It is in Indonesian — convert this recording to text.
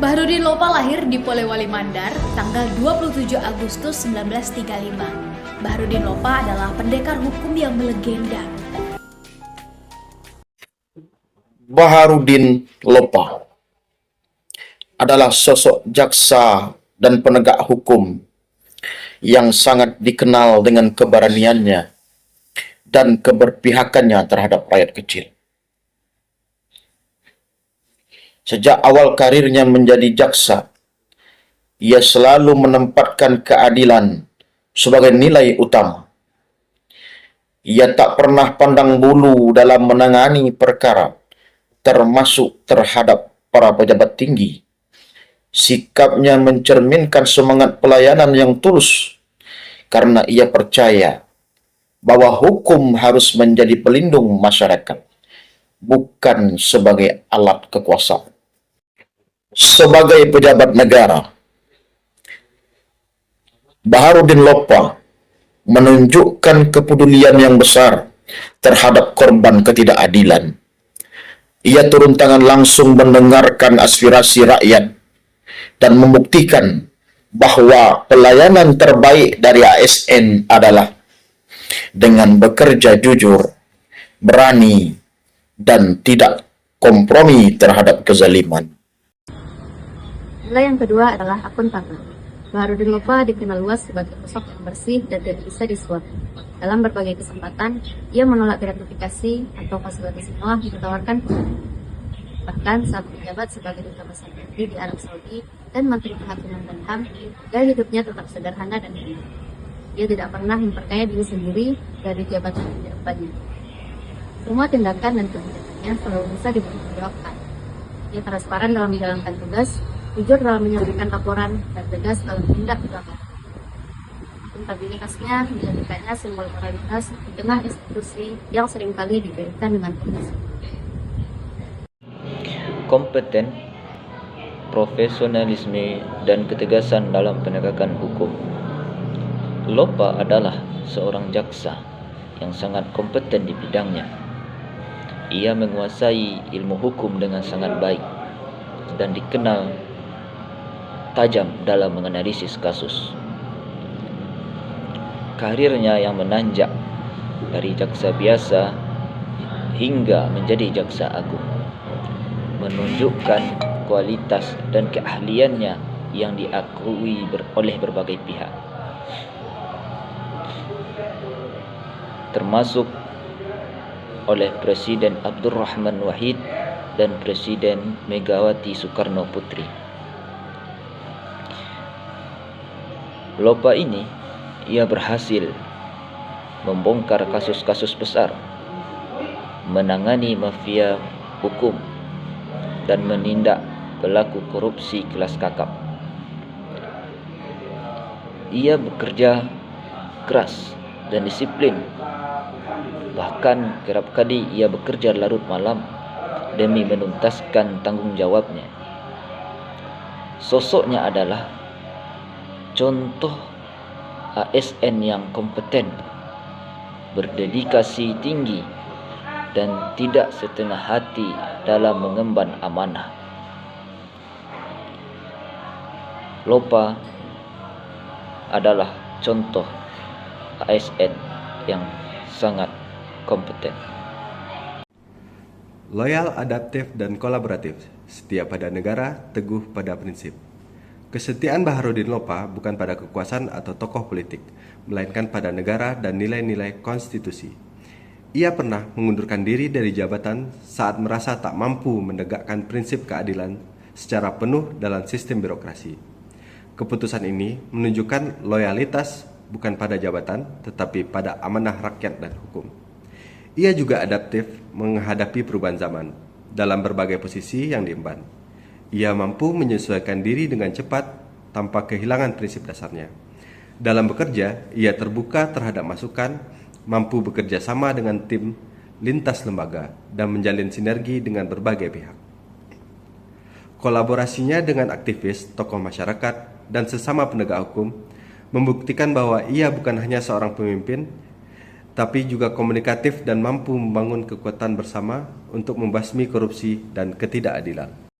Bahrudin Lopa lahir di Polewali Mandar tanggal 27 Agustus 1935. Bahrudin Lopa adalah pendekar hukum yang melegenda. Bahrudin Lopa adalah sosok jaksa dan penegak hukum yang sangat dikenal dengan keberaniannya dan keberpihakannya terhadap rakyat kecil. Sejak awal karirnya menjadi jaksa, ia selalu menempatkan keadilan sebagai nilai utama. Ia tak pernah pandang bulu dalam menangani perkara, termasuk terhadap para pejabat tinggi. Sikapnya mencerminkan semangat pelayanan yang tulus, karena ia percaya bahwa hukum harus menjadi pelindung masyarakat, bukan sebagai alat kekuasaan. Sebagai pejabat negara, Bahrudin Lopa menunjukkan kepedulian yang besar terhadap korban ketidakadilan. Ia turun tangan langsung mendengarkan aspirasi rakyat dan membuktikan bahwa pelayanan terbaik dari ASN adalah dengan bekerja jujur, berani, dan tidak kompromi terhadap kezaliman. Nilai yang kedua adalah akuntabel. Bahrudin Lopa dikenal luas sebagai sosok yang bersih dan tidak bisa disuap. Dalam berbagai kesempatan, ia menolak gratifikasi atau fasilitas mewah yang ditawarkan. Bahkan saat menjabat sebagai duta besar RI di Arab Saudi dan Menteri Kehakiman dan HAM, gaya hidupnya tetap sederhana dan hemat. Ia tidak pernah memperkaya diri sendiri dari jabatan yang diembannya. Semua tindakan dan kebijakannya selalu bisa dipertanggungjawabkan. Ia transparan dalam menjalankan tugas, jujur dalam menyampaikan laporan, dan tegas dalam tindak pidana. Akuntabilitasnya menjadikannya simbol moralitas di tengah institusi yang seringkali dikaitkan dengan korupsi. Kompeten, profesionalisme, dan ketegasan dalam penegakan hukum. Lopa adalah seorang jaksa yang sangat kompeten di bidangnya. Ia menguasai ilmu hukum dengan sangat baik dan dikenal tajam dalam menganalisis kasus. Karirnya yang menanjak dari jaksa biasa hingga menjadi jaksa agung menunjukkan kualitas dan keahliannya yang diakui oleh berbagai pihak, termasuk oleh Presiden Abdurrahman Wahid dan Presiden Megawati Soekarno Putri. Lopa ini, ia berhasil membongkar kasus-kasus besar, menangani mafia hukum, dan menindak pelaku korupsi kelas kakap. Ia bekerja keras dan disiplin. Bahkan kerap kali ia bekerja larut malam demi menuntaskan tanggung jawabnya. Sosoknya adalah contoh ASN yang kompeten, berdedikasi tinggi, dan tidak setengah hati dalam mengemban amanah. Lopa adalah contoh ASN yang sangat kompeten. Loyal, adaptif, dan kolaboratif, setia pada negara, teguh pada prinsip. Kesetiaan Bahrudin Lopa bukan pada kekuasaan atau tokoh politik, melainkan pada negara dan nilai-nilai konstitusi. Ia pernah mengundurkan diri dari jabatan saat merasa tak mampu menegakkan prinsip keadilan secara penuh dalam sistem birokrasi. Keputusan ini menunjukkan loyalitas bukan pada jabatan, tetapi pada amanah rakyat dan hukum. Ia juga adaptif menghadapi perubahan zaman dalam berbagai posisi yang diemban. Ia mampu menyesuaikan diri dengan cepat tanpa kehilangan prinsip dasarnya. Dalam bekerja, ia terbuka terhadap masukan, mampu bekerja sama dengan tim lintas lembaga, dan menjalin sinergi dengan berbagai pihak. Kolaborasinya dengan aktivis, tokoh masyarakat, dan sesama penegak hukum membuktikan bahwa ia bukan hanya seorang pemimpin, tapi juga komunikatif dan mampu membangun kekuatan bersama untuk membasmi korupsi dan ketidakadilan.